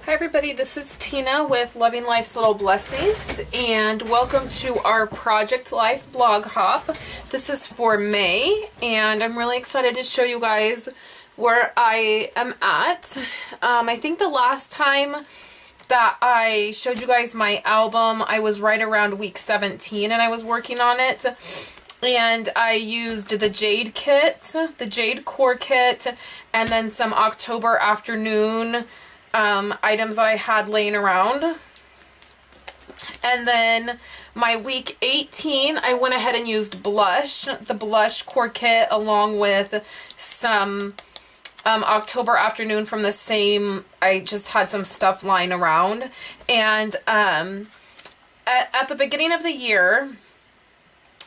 Hi everybody, this is Tina with Loving Life's Little Blessings, and welcome to our Project Life blog hop. This is for May, and I'm really excited to show you guys where I am at. I think the last time that I showed you guys my album, I was right around week 17 and I was working on it. And I used the Jade kit, the Jade core kit, and then some October afternoon items that I had laying around. And then my week 18, I went ahead and used blush, the blush core kit, along with some October afternoon from the same. I just had some stuff lying around. And at the beginning of the year,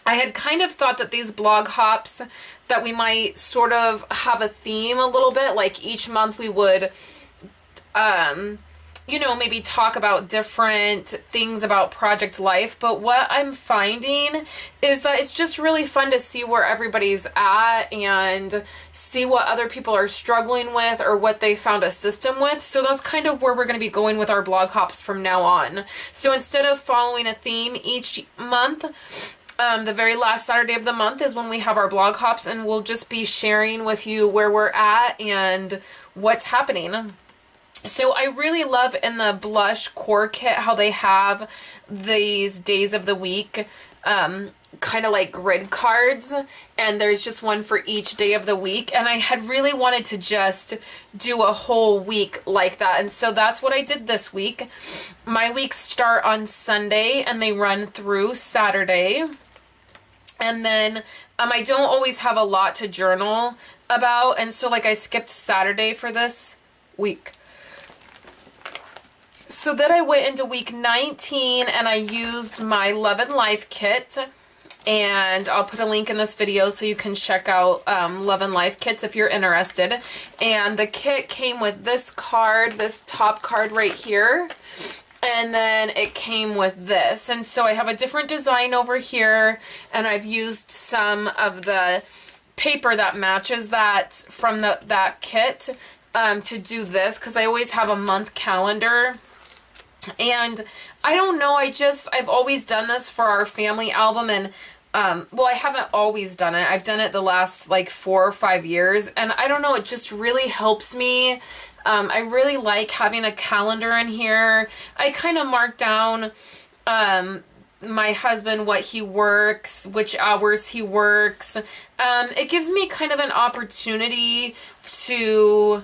I had kind of thought that these blog hops, that we might sort of have a theme a little bit, like each month we would you know, maybe talk about different things about Project Life. But what I'm finding is that it's just really fun to see where everybody's at and see what other people are struggling with or what they found a system with. So that's kind of where we're going to be going with our blog hops from now on. So instead of following a theme each month, the very last Saturday of the month is when we have our blog hops, and we'll just be sharing with you where we're at and what's happening. So I really love in the blush core kit how they have these days of the week, kind of like grid cards, and there's just one for each day of the week. And I had really wanted to just do a whole week like that. And so that's what I did this week. My weeks start on Sunday and they run through Saturday. And then I don't always have a lot to journal about. And so like I skipped Saturday for this week. So then I went into week 19 and I used my Love and Life kit, and I'll put a link in this video so you can check out Love and Life kits if you're interested. And the kit came with this card, this top card right here, and then it came with this. And so I have a different design over here, and I've used some of the paper that matches that from that kit to do this, because I always have a month calendar. And I don't know, I've always done this for our family album, and well, I haven't always done it. I've done it the last like 4 or 5 years, and I don't know, it just really helps me. I really like having a calendar in here. I kind of mark down my husband, what he works, which hours he works. It gives me kind of an opportunity to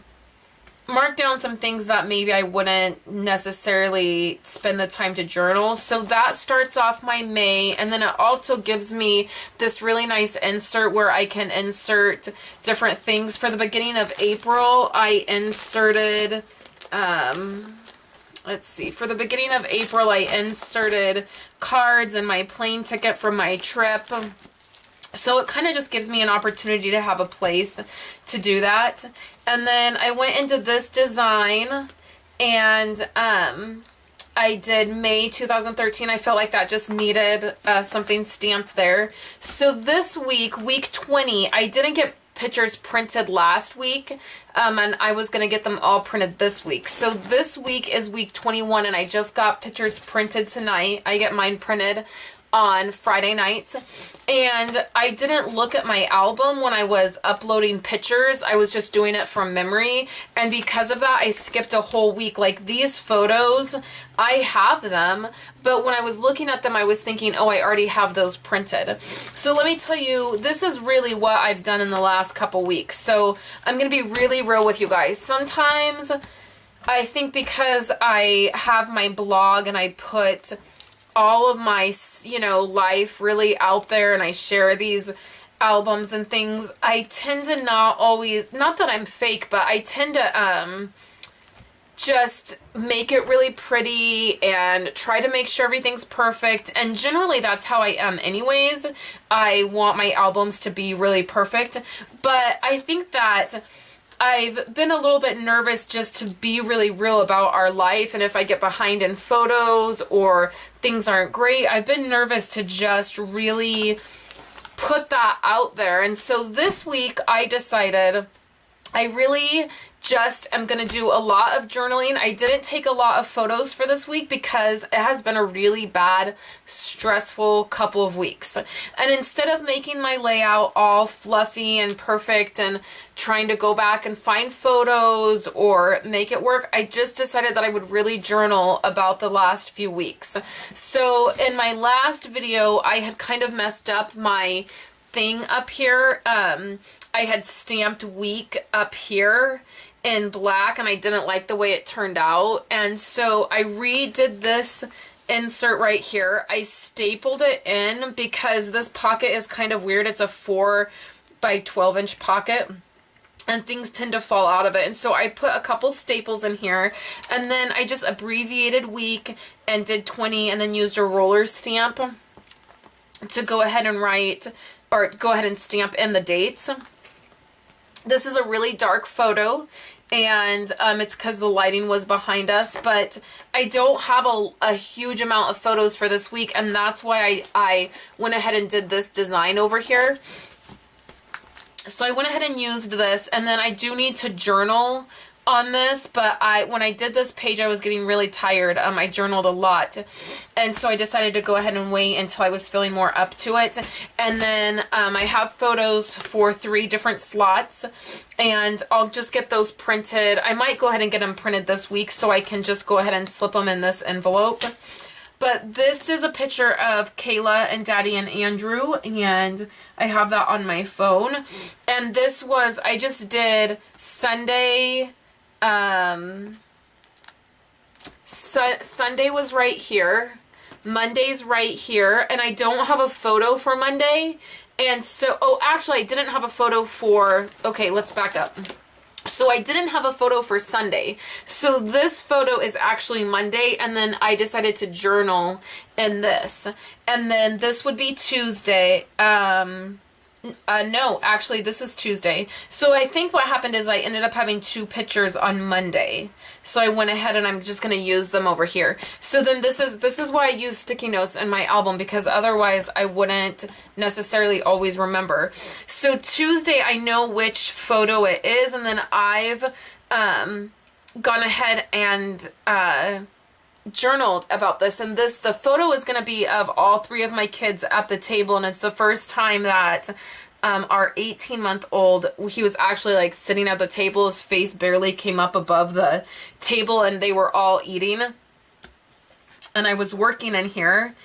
mark down some things that maybe I wouldn't necessarily spend the time to journal. So that starts off my May, and then it also gives me this really nice insert where I can insert different things. For the beginning of April, I inserted, let's see, for the beginning of April, I inserted cards and my plane ticket from my trip. So it kind of just gives me an opportunity to have a place to do that. And then I went into this design, and I did May 2013. I felt like that just needed something stamped there. So this week, week 20, I didn't get pictures printed last week, and I was going to get them all printed this week. So this week is week 21, and I just got pictures printed tonight. I get mine printed on Friday nights, and I didn't look at my album when I was uploading pictures. I was just doing it from memory, and because of that I skipped a whole week. Like these photos, I have them, but when I was looking at them I was thinking, oh, I already have those printed. So let me tell you, this is really what I've done in the last couple weeks. So I'm gonna be really real with you guys. Sometimes I think because I have my blog and I put all of my, you know, life really out there, and I share these albums and things, I tend to not always, not that I'm fake, but I tend to just make it really pretty and try to make sure everything's perfect. And generally that's how I am anyways. I want my albums to be really perfect, but I think that I've been a little bit nervous just to be really real about our life, and if I get behind in photos or things aren't great, I've been nervous to just really put that out there. And so this week I decided I really just am going to do a lot of journaling. I didn't take a lot of photos for this week because it has been a really bad, stressful couple of weeks. And instead of making my layout all fluffy and perfect and trying to go back and find photos or make it work, I just decided that I would really journal about the last few weeks. So in my last video, I had kind of messed up my thing up here. I had stamped week up here in black and I didn't like the way it turned out. And so I redid this insert right here. I stapled it in because this pocket is kind of weird. It's a 4 by 12 inch pocket and things tend to fall out of it. And so I put a couple staples in here and then I just abbreviated week and did 20 and then used a roller stamp to go ahead and write or go ahead and stamp in the dates. This is a really dark photo and it's because the lighting was behind us, but I don't have a huge amount of photos for this week, and that's why I went ahead and did this design over here. So I went ahead and used this, and then I do need to journal on this, but when I did this page, I was getting really tired. I journaled a lot, and so I decided to go ahead and wait until I was feeling more up to it. And then I have photos for 3 different slots, and I'll just get those printed. I might go ahead and get them printed this week so I can just go ahead and slip them in this envelope. But this is a picture of Kayla and Daddy and Andrew, and I have that on my phone. And this was, I just did Sunday. Sunday was right here, Monday's right here, and I don't have a photo for Monday, and so, oh, actually, I didn't have a photo for, okay, let's back up. So I didn't have a photo for Sunday, so this photo is actually Monday, and then I decided to journal in this, and then this would be Tuesday. No, actually this is Tuesday. So I think what happened is I ended up having 2 pictures on Monday. So I went ahead and I'm just going to use them over here. So then this is why I use sticky notes in my album, because otherwise I wouldn't necessarily always remember. So Tuesday I know which photo it is, and then I've gone ahead and journaled about this, and the photo is going to be of all 3 of my kids at the table, and it's the first time that our 18-month-old, he was actually like sitting at the table, his face barely came up above the table, and they were all eating, and I was working in here,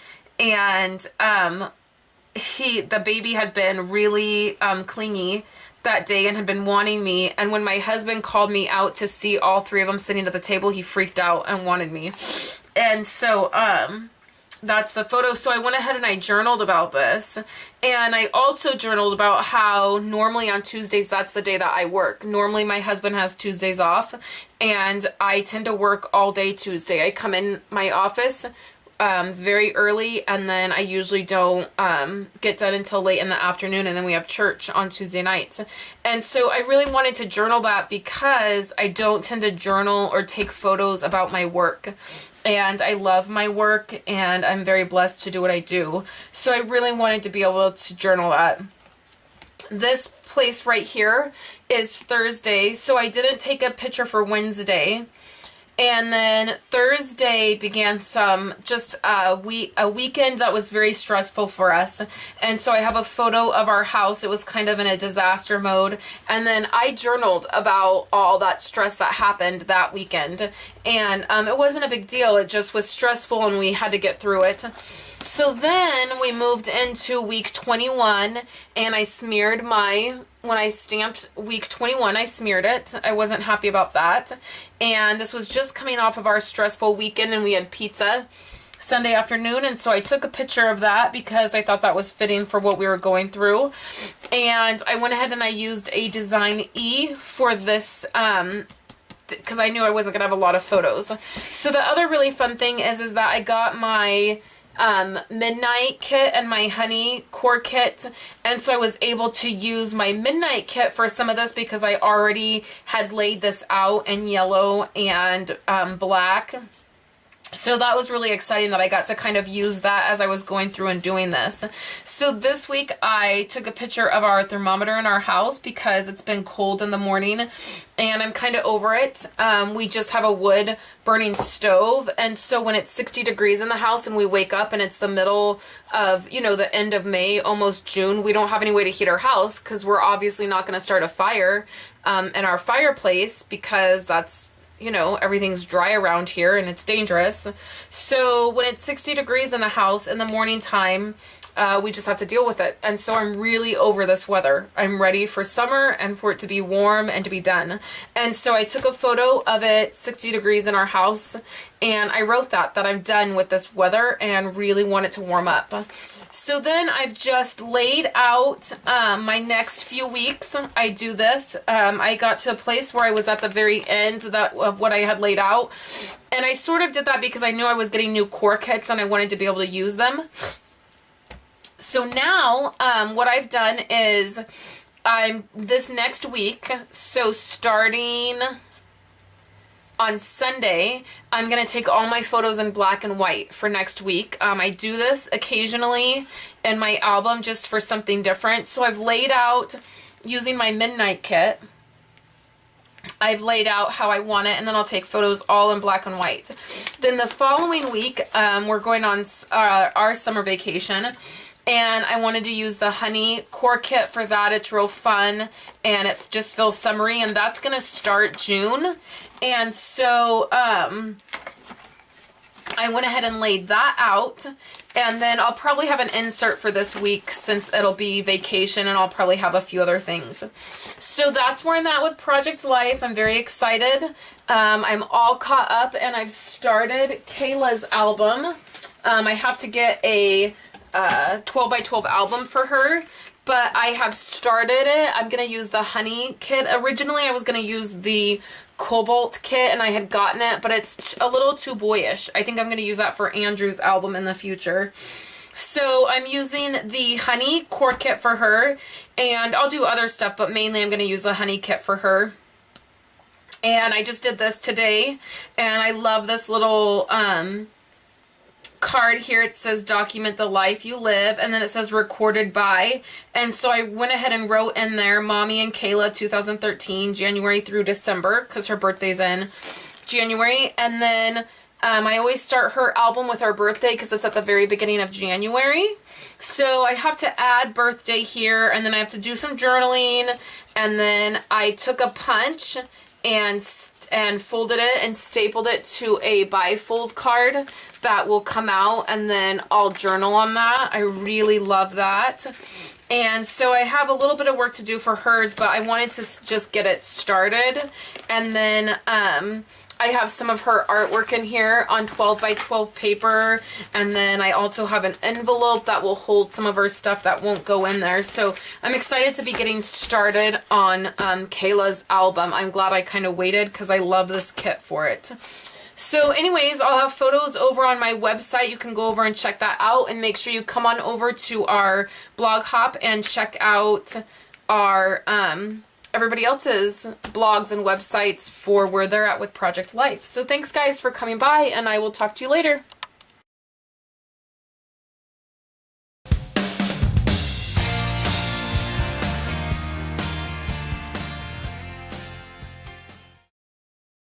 and the baby had been really clingy that day and had been wanting me, and when my husband called me out to see all 3 of them sitting at the table, he freaked out and wanted me. And so that's the photo. So I went ahead and I journaled about this, and I also journaled about how normally on Tuesdays, that's the day that I work. Normally my husband has Tuesdays off, and I tend to work all day Tuesday. I come in my office very early, and then I usually don't get done until late in the afternoon, and then we have church on Tuesday nights. And so I really wanted to journal that because I don't tend to journal or take photos about my work, and I love my work, and I'm very blessed to do what I do. So I really wanted to be able to journal that. This place right here is Thursday, so I didn't take a picture for Wednesday. And then Thursday began just a weekend that was very stressful for us. And so I have a photo of our house. It was kind of in a disaster mode. And then I journaled about all that stress that happened that weekend. And it wasn't a big deal. It just was stressful and we had to get through it. So then we moved into week 21, and I smeared when I stamped week 21, I smeared it. I wasn't happy about that. And this was just coming off of our stressful weekend, and we had pizza Sunday afternoon, and so I took a picture of that because I thought that was fitting for what we were going through. And I went ahead and I used a design E for this because I knew I wasn't going to have a lot of photos. So the other really fun thing is that I got my midnight kit and my honey core kit, and so I was able to use my midnight kit for some of this because I already had laid this out in yellow and black. So that was really exciting that I got to kind of use that as I was going through and doing this. So this week I took a picture of our thermometer in our house because it's been cold in the morning and I'm kind of over it. We just have a wood burning stove, and so when it's 60 degrees in the house and we wake up and it's the middle of, you know, the end of May, almost June, we don't have any way to heat our house because we're obviously not going to start a fire in our fireplace because that's, you know, everything's dry around here and it's dangerous. So when it's 60 degrees in the house in the morning time, we just have to deal with it. And so I'm really over this weather. I'm ready for summer and for it to be warm and to be done. And so I took a photo of it 60 degrees in our house, and I wrote that I'm done with this weather and really want it to warm up. So then I've just laid out my next few weeks. I do this. I got to a place where I was at the very end of what I had laid out. And I sort of did that because I knew I was getting new core kits and I wanted to be able to use them. So now what I've done is this next week, so starting on Sunday, I'm going to take all my photos in black and white for next week. I do this occasionally in my album just for something different. So I've laid out, using my midnight kit, I've laid out how I want it, and then I'll take photos all in black and white. Then the following week, we're going on our summer vacation, and I wanted to use the honey core kit for that. It's real fun and it just feels summery, and that's going to start June. And so I went ahead and laid that out, and then I'll probably have an insert for this week since it'll be vacation, and I'll probably have a few other things. So that's where I'm at with Project Life. I'm very excited. I'm all caught up, and I've started Kayla's album. I have to get a 12 by 12 album for her, but I have started it. I'm going to use the honey kit. Originally, I was going to use the cobalt kit, and I had gotten it, but it's a little too boyish. I think I'm going to use that for Andrew's album in the future. So I'm using the honey core kit for her, and I'll do other stuff, but mainly I'm going to use the honey kit for her. And I just did this today, and I love this little card here. It says document the life you live, and then it says recorded by, and so I went ahead and wrote in there Mommy and Kayla 2013 January through December because her birthday's in January. And then I always start her album with her birthday because it's at the very beginning of January. So I have to add birthday here, and then I have to do some journaling, and then I took a punch and folded it and stapled it to a bifold card that will come out, and then I'll journal on that. I really love that. And so I have a little bit of work to do for hers, but I wanted to just get it started. And then I have some of her artwork in here on 12 by 12 paper, and then I also have an envelope that will hold some of her stuff that won't go in there. So I'm excited to be getting started on Kayla's album. I'm glad I kind of waited because I love this kit for it. So anyways, I'll have photos over on my website. You can go over and check that out, and make sure you come on over to our blog hop and check out our everybody else's blogs and websites for where they're at with Project Life. So thanks guys for coming by, and I will talk to you later.